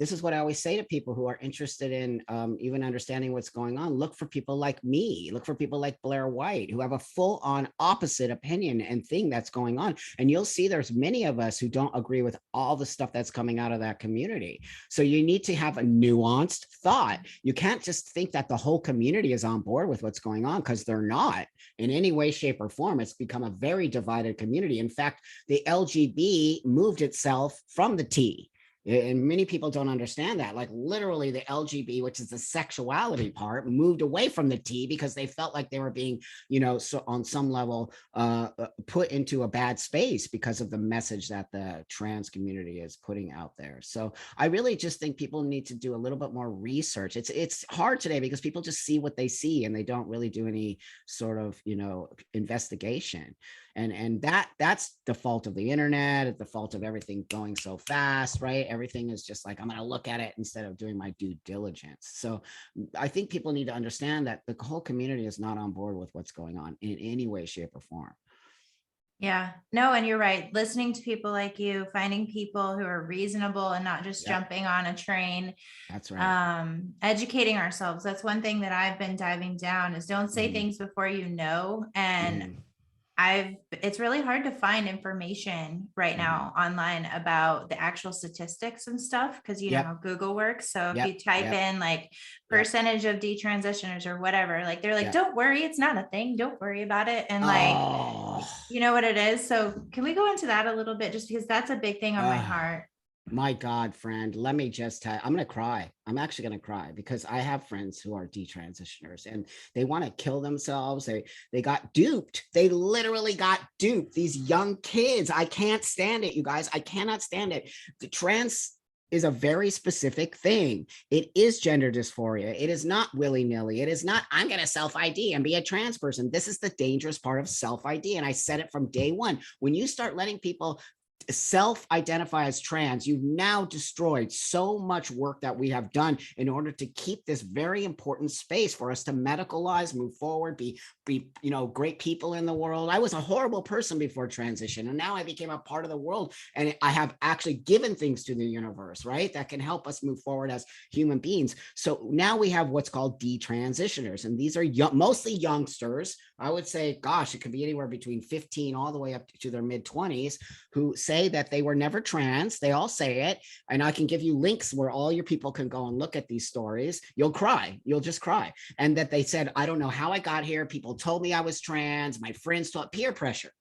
This is what I always say to people who are interested in even understanding what's going on. Look for people like me. Look for people like Blair White, who have a full-on opposite opinion and thing that's going on. And you'll see there's many of us who don't agree with all the stuff that's coming out of that community. So you need to have a nuanced thought. You can't just think that the whole community is on board with what's going on, because they're not in any way, shape, or form. It's become a very divided community. In fact, the LGB moved itself from the T. And many people don't understand that. Like literally the LGB, which is the sexuality part, moved away from the T because they felt like they were being, so on some level put into a bad space because of the message that the trans community is putting out there. So I really just think people need to do a little bit more research. It's hard today because people just see what they see and they don't really do any sort of, investigation. And that's the fault of the internet. It's the fault of everything going so fast, right? Everything is just like, I'm going to look at it instead of doing my due diligence. So I think people need to understand that the whole community is not on board with what's going on in any way, shape, or form. Yeah, no, and you're right. Listening to people like you, finding people who are reasonable and not just jumping on a train. That's right. Educating ourselves. That's one thing that I've been diving down is don't say things before you know. And it's really hard to find information right now online about the actual statistics and stuff, because you know how Google works. So if you type in like percentage of detransitioners or whatever, like they're like, don't worry, it's not a thing. Don't worry about it. And like, you know what it is. So can we go into that a little bit, just because that's a big thing on my heart? My God, friend, let me just tell you, I'm going to cry. I'm actually going to cry because I have friends who are detransitioners and they want to kill themselves. They got duped. They literally got duped. These young kids. I can't stand it, you guys. I cannot stand it. The trans is a very specific thing. It is gender dysphoria. It is not willy-nilly. It is not, I'm going to self-ID and be a trans person. This is the dangerous part of self-ID. And I said it from day one. When you start letting people self-identify as trans, you've now destroyed so much work that we have done in order to keep this very important space for us to medicalize, move forward, be great people in the world. I was a horrible person before transition, and now I became a part of the world, and I have actually given things to the universe, right, that can help us move forward as human beings. So now we have what's called detransitioners, and these are mostly youngsters. I would say, gosh, it could be anywhere between 15 all the way up to their mid-20s, who say that they were never trans. They all say it. And I can give you links where all your people can go and look at these stories. You'll cry. You'll just cry. And that they said, I don't know how I got here. People told me I was trans. My friends told, peer pressure,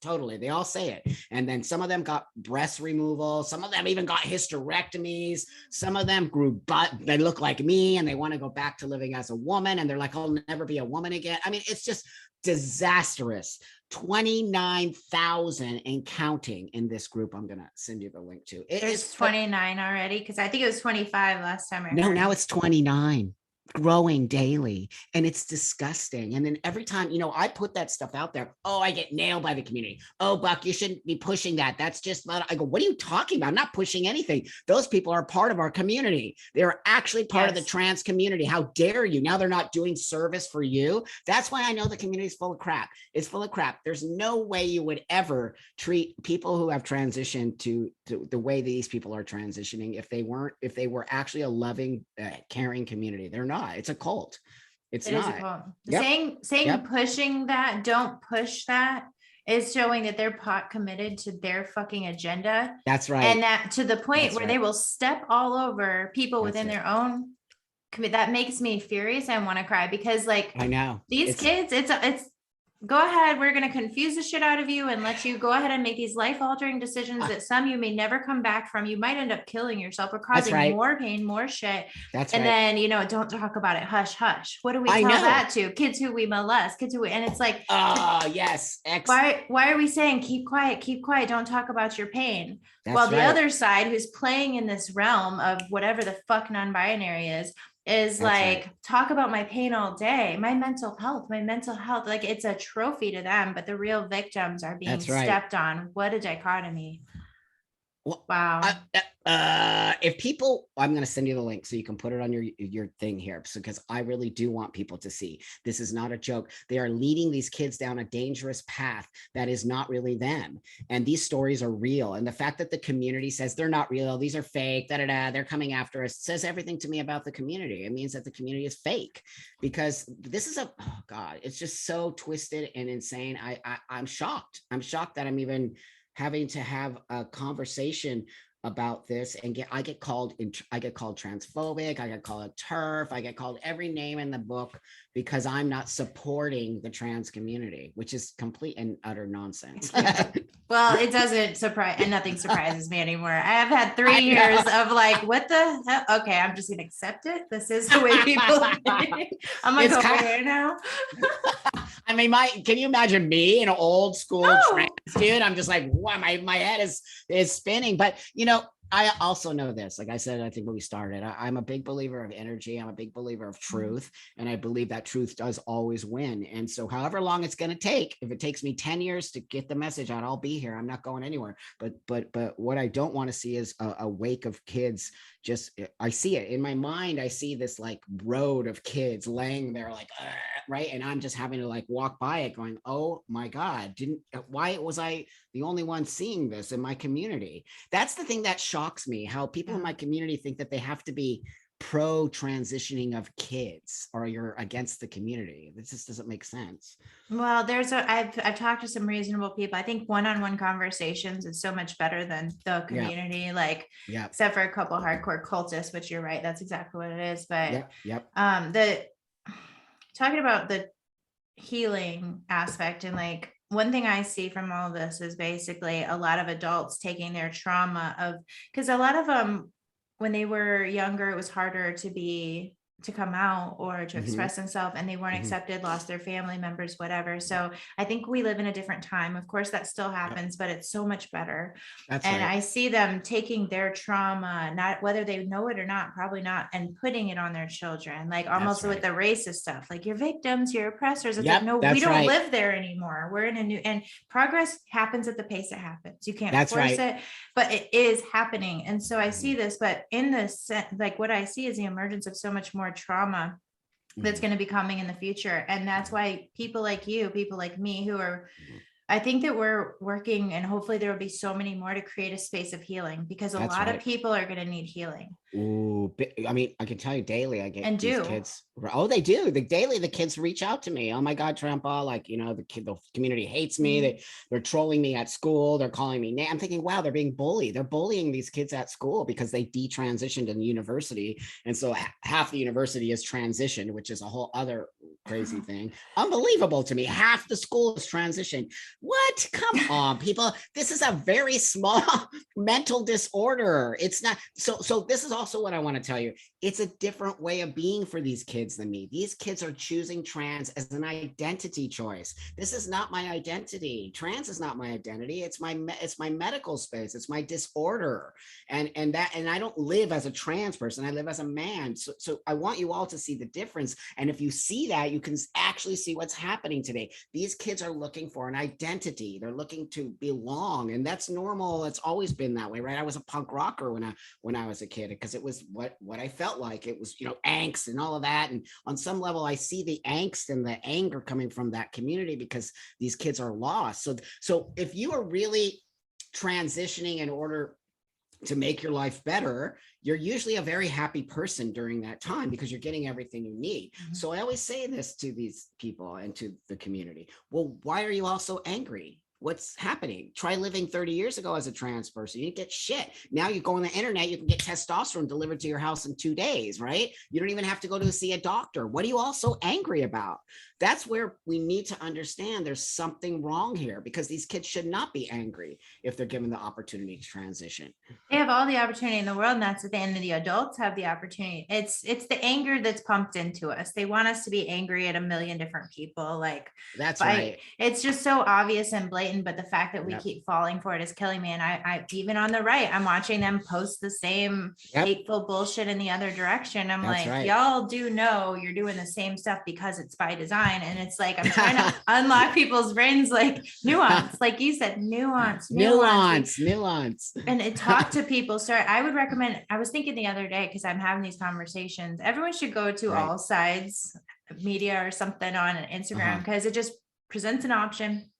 totally. They all say it. And then some of them got breast removal. Some of them even got hysterectomies. Some of them grew butt. They look like me and they want to go back to living as a woman. And they're like, I'll never be a woman again. I mean, it's just disastrous. 29,000 and counting in this group. I'm going to send you the link to. There's 29 already, because I think it was 25 last time. No, now it's 29. Growing daily, and it's disgusting. And then every time, I put that stuff out there, I get nailed by the community. Oh, Buck, you shouldn't be pushing that. That's just not. I go, what are you talking about? I'm not pushing anything. Those people are part of our community. They're actually part of the trans community. How dare you? Now they're not doing service for you. That's why I know the community is full of crap. It's full of crap. There's no way you would ever treat people who have transitioned to the way these people are transitioning if they were actually a loving, caring community. They're not. It's a cult. It is a cult. Saying pushing that, don't push that, is showing that they're pot committed to their fucking agenda. That's right. And that to the point where they will step all over people within their own commit. That makes me furious. I want to cry, because like, I know these kids, it's go ahead. We're going to confuse the shit out of you and let you go ahead and make these life-altering decisions that some you may never come back from. You might end up killing yourself or causing more pain, more shit. And then, don't talk about it. Hush, hush. What do we tell that to? Kids who we molest, and it's like, yes. Why are we saying keep quiet, don't talk about your pain? While the other side, who's playing in this realm of whatever the fuck non-binary is like, talk about my pain all day, my mental health, like it's a trophy to them, but the real victims are being stepped on. What a dichotomy. Wow. If people, I'm going to send you the link so you can put it on your thing here, because I really do want people to see this is not a joke. They are leading these kids down a dangerous path that is not really them. And these stories are real. And the fact that the community says they're not real, these are fake, they're coming after us, says everything to me about the community. It means that the community is fake, because this is it's just so twisted and insane. I'm shocked. I'm shocked that I'm even having to have a conversation about this, and I get called transphobic, I get called a TERF, I get called every name in the book because I'm not supporting the trans community, which is complete and utter nonsense. Yeah. Well, it doesn't surprise, and nothing surprises me anymore. I have had 3 years of like, what the hell? Okay, I'm just gonna accept it. This is the way people think. I'm gonna go here now. I mean, can you imagine me, an old school trans dude? I'm just like, wow, my head is spinning. But I also know this, like I said, I think when we started, I'm a big believer of energy. I'm a big believer of truth. And I believe that truth does always win. And so however long it's going to take, if it takes me 10 years to get the message out, I'll be here. I'm not going anywhere. But what I don't want to see is a wake of kids. I see it in my mind. I see this like road of kids laying there like, right. And I'm just having to like walk by it going, oh my God, why was I the only one seeing this in my community? That's the thing that shocks me, how people in my community think that they have to be pro transitioning of kids or you're against the community. This just doesn't make sense. Well, I've talked to some reasonable people. I think one-on-one conversations is so much better than the community, except for a couple of hardcore cultists, which you're right, that's exactly what it is. But talking about the healing aspect, and like one thing I see from all of this is basically a lot of adults taking their trauma because a lot of them, when they were younger, it was harder to come out or to express themselves, and they weren't accepted, lost their family members, whatever. So I think we live in a different time. Of course, that still happens, but it's so much better. I see them taking their trauma, not whether they know it or not, probably not, and putting it on their children, like almost with the racist stuff, like you're victims, you're oppressors. It's like, no, we don't live there anymore. We're in a new, and progress happens at the pace it happens. You can't force it, but it is happening. And so I see this, but in this, like what I see is the emergence of so much more trauma that's going to be coming in the future. And that's why people like you, people like me, who are, I think that we're working, and hopefully there will be so many more, to create a space of healing, because a lot of people are going to need healing. Ooh, I mean, I can tell you daily, I get these kids. Oh, they do. Daily, the kids reach out to me. Oh my God, Trampa, like, the community hates me. They're trolling me at school. They're calling me. I'm thinking, wow, they're being bullied. They're bullying these kids at school because they detransitioned in the university. And so half the university is transitioned, which is a whole other crazy thing. Unbelievable to me. Half the school is transitioned. What? Come on, people. This is a very small mental disorder. It's not. So this is also what I want to tell you. It's a different way of being for these kids than me. These kids are choosing trans as an identity choice. This is not my identity. Trans is not my identity. It's my medical space. It's my disorder. And I don't live as a trans person. I live as a man. So I want you all to see the difference. And if you see that, you can actually see what's happening today. These kids are looking for an identity. They're looking to belong, and that's normal. It's always been that way, right? I was a punk rocker when I was a kid, because it was what I felt like. It was, angst and all of that. And on some level, I see the angst and the anger coming from that community because these kids are lost. So if you are really transitioning in order to make your life better, you're usually a very happy person during that time because you're getting everything you need. So I always say this to these people and to the community. Well, why are you all so angry? What's happening? Try living 30 years ago as a trans person. You didn't get shit. Now you go on the internet, you can get testosterone delivered to your house in 2 days, right? You don't even have to go to see a doctor. What are you all so angry about? That's where we need to understand there's something wrong here, because these kids should not be angry if they're given the opportunity to transition. They have all the opportunity in the world, and that's at the end of the adults have the opportunity. It's the anger that's pumped into us. They want us to be angry at a million different people. Like, that's right. It's just so obvious and blatant, but the fact that we keep falling for it is killing me. And I even on the right, I'm watching them post the same hateful bullshit in the other direction. I'm y'all do know you're doing the same stuff because it's by design. And it's like, I'm trying to unlock people's brains, like nuance, like you said, nuance. And it talked to people. So I would recommend, I was thinking the other day, because I'm having these conversations, everyone should go to All Sides Media or something on Instagram, because it just presents an option,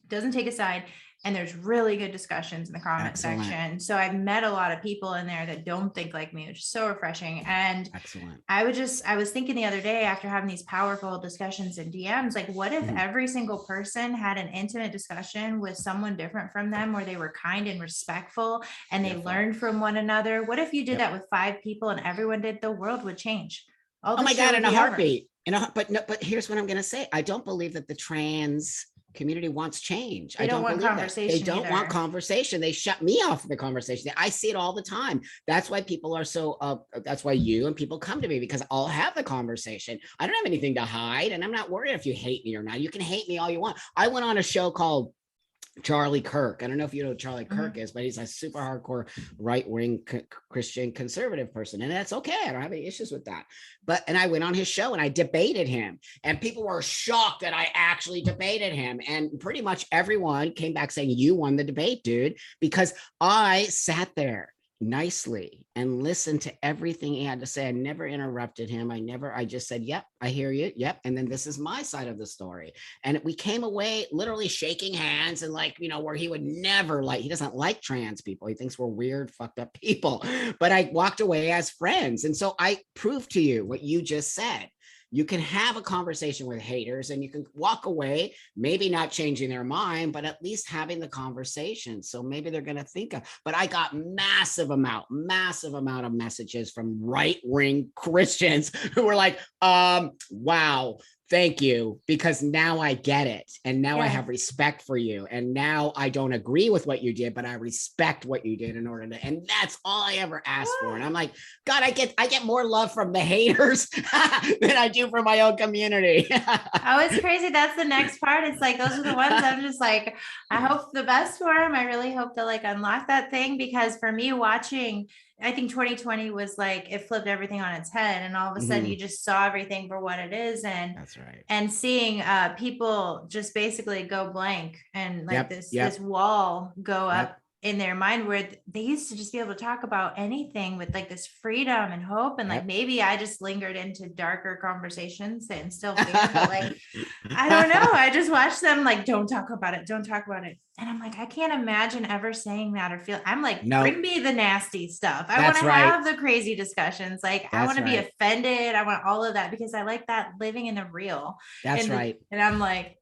doesn't take a side. and there's really good discussions in the comment Excellent. section. So I've met a lot of people in there that don't think like me, which is so refreshing. And Excellent. I was thinking the other day after having these powerful discussions in DMs, like what if every single person had an intimate discussion with someone different from them, where they were kind and respectful and they learned from one another? What if you did that with 5 people and everyone did? The world would change. All oh the my shit God, would in a be over. heartbeat. But no, but here's what I'm going to say. I don't believe that the trans community wants change. They I don't don't want believe that. They conversation don't want either. conversation. They shut me off of the conversation. I see it all the time. That's why people are so, that's why you and people come to me, because I'll have the conversation. I don't have anything to hide, and I'm not worried if you hate me or not. You can hate me all you want. I went on a show called Charlie Kirk. I don't know if you know who Charlie Kirk is, but he's a super hardcore right-wing Christian conservative person. And that's okay. I don't have any issues with that. And I went on his show and I debated him, and people were shocked that I actually debated him. And pretty much everyone came back saying, you won the debate, dude, because I sat there nicely and listened to everything he had to say. I never interrupted him. I just said, yep, I hear you. Yep. And then this is my side of the story. And we came away literally shaking hands, and like, where he would never he doesn't like trans people. He thinks we're weird, fucked up people. But I walked away as friends. And so I proved to you what you just said. You can have a conversation with haters and you can walk away, maybe not changing their mind, but at least having the conversation. So maybe they're going to think of, but I got massive amount of messages from right-wing Christians who were like, wow, thank you, because now I get it. And now I have respect for you. And now I don't agree with what you did, but I respect what you did in order to, and that's all I ever asked for. And I'm like, God, I get more love from the haters than I do from my own community. Oh, it's crazy. That's the next part. It's like, those are the ones I'm just like, I hope the best for them. I really hope to like unlock that thing, because for me watching, I think 2020 was like, it flipped everything on its head, and all of a sudden you just saw everything for what it is. And that's right. And seeing people just basically go blank, and like this wall go up in their mind, where they used to just be able to talk about anything with like this freedom and hope. And like, maybe I just lingered into darker conversations and still fear, but like, I don't know. I just watch them like, don't talk about it. Don't talk about it. And I'm like, I can't imagine ever saying that or feel, I'm like, bring me the nasty stuff. I want to have the crazy discussions. Like, I want to be offended. I want all of that, because I like that living in the real. That's right. And I'm like,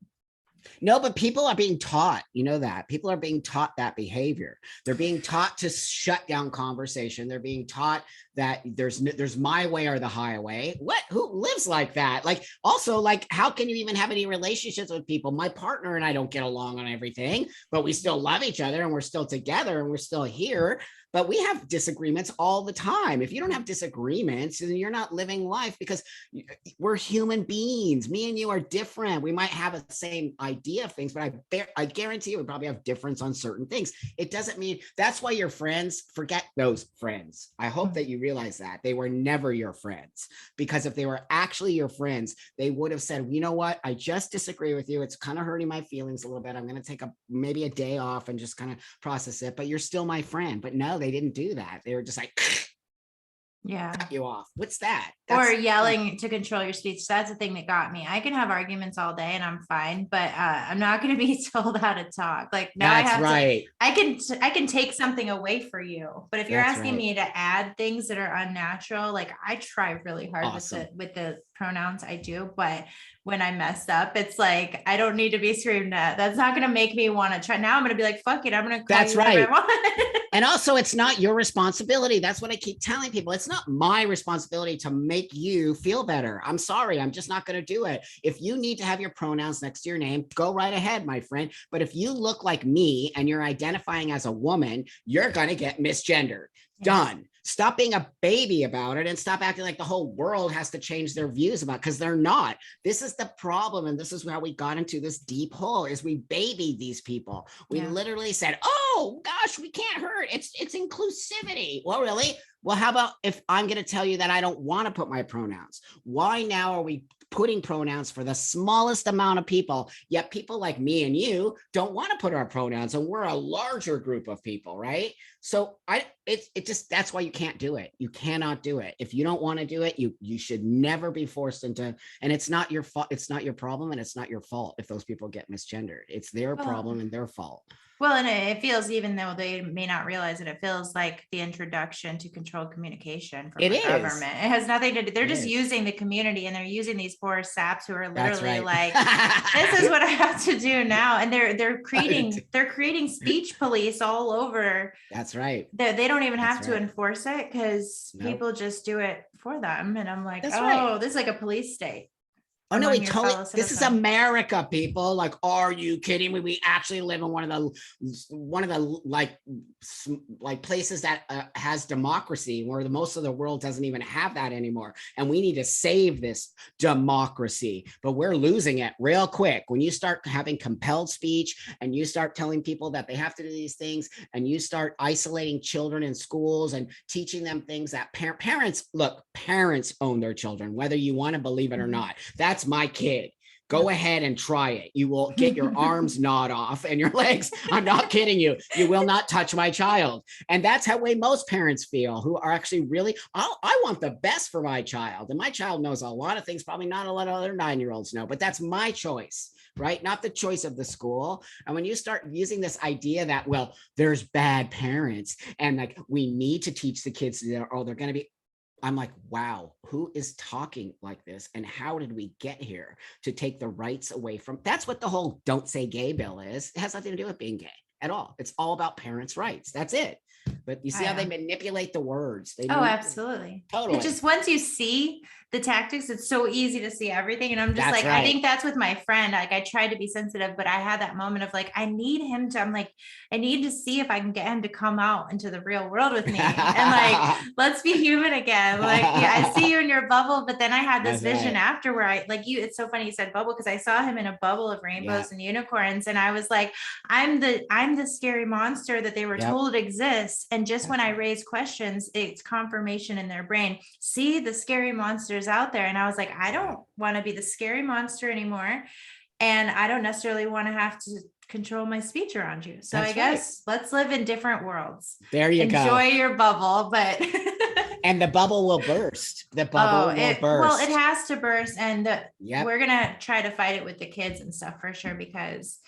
no, but people are being taught, that people are being taught that behavior. They're being taught to shut down conversation. They're being taught that there's my way or the highway. Who lives like that? Like, also, like, how can you even have any relationships with people? My partner and I don't get along on everything, but we still love each other, and we're still together, and we're still here. But we have disagreements all the time. If you don't have disagreements, then you're not living life, because we're human beings. Me and you are different. We might have a same idea of things, but I guarantee you we probably have difference on certain things. It doesn't mean that's why your friends, forget those friends. I hope that you realize that they were never your friends, because if they were actually your friends, they would have said, you know what? I just disagree with you. It's kind of hurting my feelings a little bit. I'm going to take maybe a day off and just kind of process it, but you're still my friend. But no, they didn't do that. They were just like, cut you off. What's that? Or yelling to control your speech. That's the thing that got me. I can have arguments all day and I'm fine, but I'm not going to be told how to talk. Like, now I have to, I can take something away for you, but if you're asking me to add things that are unnatural, like, I try really hard with the pronouns I do, but when I messed up, it's like, I don't need to be screamed at. That's not going to make me want to try. Now I'm going to be like, fuck it. I'm going to call you whatever I want. And also, it's not your responsibility. That's what I keep telling people. It's not my responsibility to make you feel better. I'm sorry. I'm just not going to do it. If you need to have your pronouns next to your name, go right ahead, my friend. But if you look like me and you're identifying as a woman, you're going to get misgendered. Done. Stop being a baby about it, and stop acting like the whole world has to change their views about it, because they're not. This is the problem. And this is how we got into this deep hole, is we babied these people. We literally said, oh gosh, we can't hurt. It's inclusivity. Well, really? Well, how about if I'm going to tell you that I don't want to put my pronouns? Why now are we putting pronouns for the smallest amount of people, yet people like me and you don't want to put our pronouns, and we're a larger group of people, right? So that's why you can't do it. You cannot do it. If you don't want to do it, you should never be forced into, and it's not your fault. It's not your problem, and it's not your fault if those people get misgendered. It's their problem and their fault. Well, and it feels, even though they may not realize it, it feels like the introduction to controlled communication from It the is. government. It has nothing to do. They're It just is. using the community, and they're using these poor saps who are That's literally right. like, this is what I have to do now. And they're That's creating speech police all over. right. They don't even That's have to right. enforce it because Nope. people just do it for them. And I'm like, That's right. oh, this is like a police state Oh no, we among your totally. fellow This is citizens. America, people. Like, are you kidding me? We actually live in one of the like places that has democracy, where the most of the world doesn't even have that anymore. And we need to save this democracy, but we're losing it real quick when you start having compelled speech and you start telling people that they have to do these things, and you start isolating children in schools and teaching them things that parents look. Parents own their children, whether you want to believe it or not. That's my kid. Go ahead and try it. You will get your arms gnawed off and your legs. I'm not kidding you. You will not touch my child. And that's how way most parents feel, who are actually really, I want the best for my child. And my child knows a lot of things, probably not a lot of other 9-year-olds know, but that's my choice, right? Not the choice of the school. And when you start using this idea that, well, there's bad parents and like we need to teach the kids that, oh, they're going to be, I'm like, wow, who is talking like this? And how did we get here to take the rights away from? That's what the whole don't say gay bill is. It has nothing to do with being gay at all. It's all about parents' rights. That's it. But you see how they manipulate the words. Oh, absolutely. Totally. It just, once you see the tactics, it's so easy to see everything. And I'm just That's like, right. I think that's with my friend. Like, I tried to be sensitive, but I had that moment of like, I need him to, I'm like, I need to see if I can get him to come out into the real world with me. And like, let's be human again. Like, yeah, I see you in your bubble, but then I had this That's vision right. after where I, like you, it's so funny you said bubble, because I saw him in a bubble of rainbows and unicorns. And I was like, I'm the scary monster that they were told exists. And just when I raise questions, it's confirmation in their brain. See the scary monsters out there. And I was like, I don't want to be the scary monster anymore. And I don't necessarily want to have to control my speech around you. So I guess let's live in different worlds. There you go. Enjoy your bubble, but and the bubble will burst. The bubble will burst. Well, it has to burst, and we're gonna try to fight it with the kids and stuff for sure, because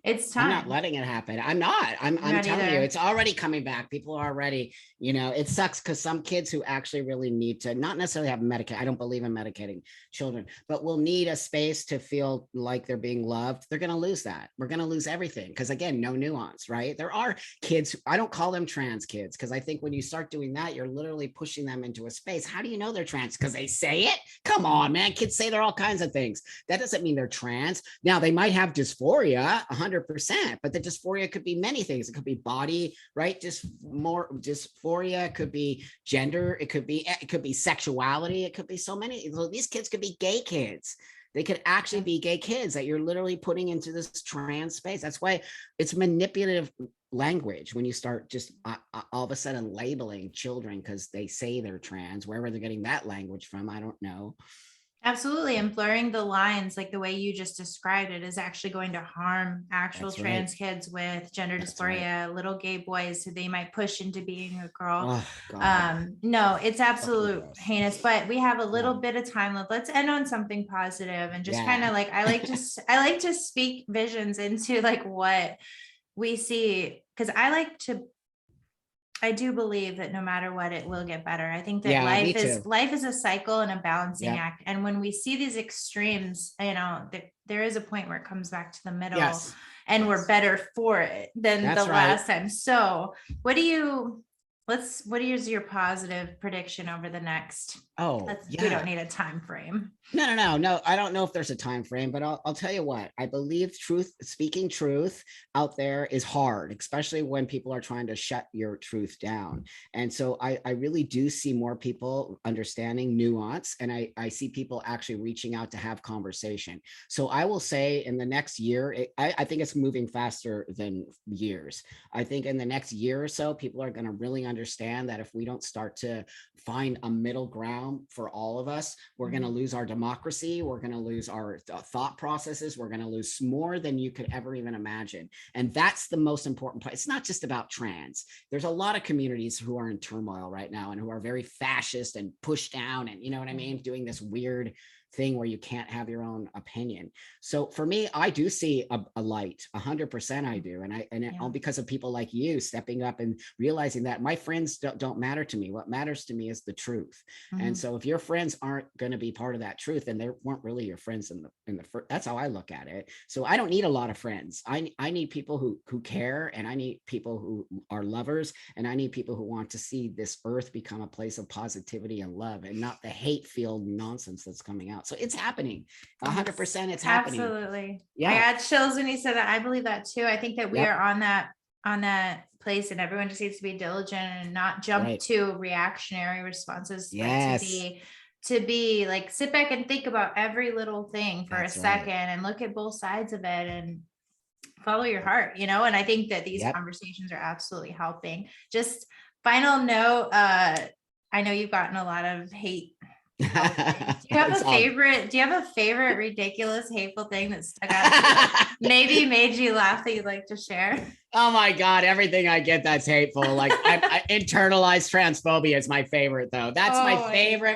it's time. I'm not letting it happen. I'm not. I'm telling you, it's already coming back. People are already, it sucks because some kids who actually really need to not necessarily have I don't believe in medicating children, but will need a space to feel like they're being loved. They're going to lose that. We're going to lose everything because, again, no nuance, right? There are kids, I don't call them trans kids, because I think when you start doing that, you're literally pushing them into a space. How do you know they're trans? Because they say it? Come on, man. Kids say they're all kinds of things. That doesn't mean they're trans. Now, they might have dysphoria, 100%, but the dysphoria could be many things. It could be body, right? Just more dysphoria. It could be gender. It could be sexuality. It could be so many. These kids could be gay kids. They could actually be gay kids that you're literally putting into this trans space. That's why it's manipulative language when you start just all of a sudden labeling children because they say they're trans. Wherever they're getting that language from, I don't know. Absolutely. And blurring the lines, like the way you just described it, is actually going to harm actual trans kids with gender dysphoria, little gay boys who they might push into being a girl. No, it's absolute heinous, but we have a little bit of time left. Let's end on something positive and just kind of like, I like to speak visions into like what we see. Cause I do believe that no matter what, it will get better. I think that life is a cycle and a balancing act. And when we see these extremes, there is a point where it comes back to the middle and we're better for it than last time. So what is your positive prediction over the next? We don't need a time frame. No. I don't know if there's a time frame, but I'll tell you what, I believe speaking truth out there is hard, especially when people are trying to shut your truth down. And so I really do see more people understanding nuance, and I see people actually reaching out to have conversation. So I will say in the next year, I think it's moving faster than years. I think in the next year or so, people are going to really understand that if we don't start to find a middle ground for all of us, we're going to lose our democracy. We're going to lose our thought processes. We're going to lose more than you could ever even imagine. And that's the most important part. It's not just about trans. There's a lot of communities who are in turmoil right now and who are very fascist and pushed down and, you know what I mean, doing this weird thing where you can't have your own opinion. So for me, I do see a light, 100% I do. And all because of people like you stepping up and realizing that my friends don't matter to me. What matters to me is the truth. And so if your friends aren't going to be part of that truth, then they weren't really your friends in the first, that's how I look at it. So I don't need a lot of friends. I need people who care, and I need people who are lovers, and I need people who want to see this earth become a place of positivity and love, and not the hate-filled nonsense that's coming out. So it's happening. 100% it's happening. Absolutely. Yeah. I had chills when you said that. I believe that too. I think that we are on that place, and everyone just needs to be diligent and not jump to reactionary responses, but to be like, sit back and think about every little thing for a second and look at both sides of it and follow your heart, you know? And I think that these conversations are absolutely helping. Just final note, I know you've gotten a lot of hate. Do you have a favorite ridiculous, hateful thing that stuck out to you? Maybe made you laugh that you'd like to share? Oh my God, everything I get that's hateful. Like I internalized transphobia is my favorite though. That's my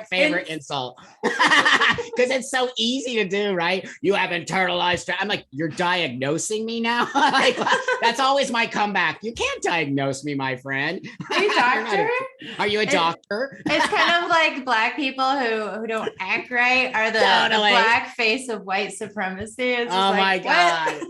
favorite insult. Because it's so easy to do, right? You have internalized. I'm like, you're diagnosing me now? Like, that's always my comeback. You can't diagnose me, my friend. Are you a doctor? Are you a doctor? It's kind of like Black people who don't act right are the black face of white supremacy. It's just my God.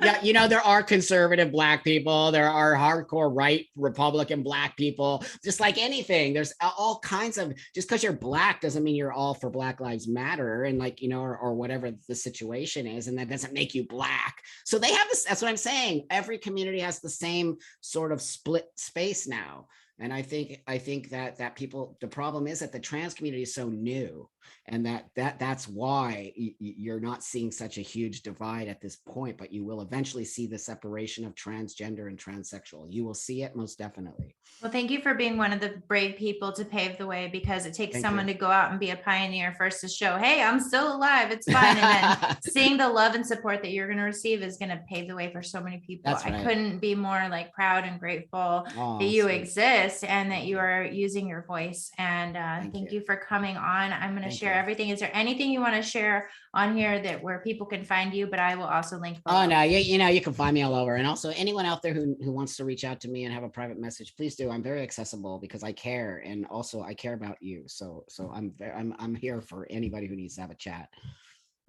Yeah, you know, there are conservative Black people, there are hardcore right Republican Black people, just like anything. There's all kinds of, just because you're Black doesn't mean you're all for Black Lives Matter, and like, you know, or whatever the situation is, and that doesn't make you Black. So they have this, that's what I'm saying. Every community has the same sort of split space now. And I think that people, the problem is that the trans community is so new, and that's why you're not seeing such a huge divide at this point, but you will eventually see the separation of transgender and transsexual. You will see it most definitely. Well, thank you for being one of the brave people to pave the way, because it takes someone to go out and be a pioneer first to show, hey, I'm still alive, it's fine. And then seeing the love and support that you're going to receive is going to pave the way for so many people. I couldn't be more like proud and grateful that you exist and that you are using your voice. And thank you for coming on. I'm going to share everything. Is there anything you want to share on here that where people can find you? But I will also link below. Oh no, you know, you can find me all over. And also anyone out there who wants to reach out to me and have a private message, please do. I'm very accessible because I care, and also I care about you. So I'm here for anybody who needs to have a chat.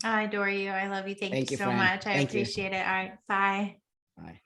I adore you. I love you. Thank you so much. I appreciate it. All right. Bye. Bye.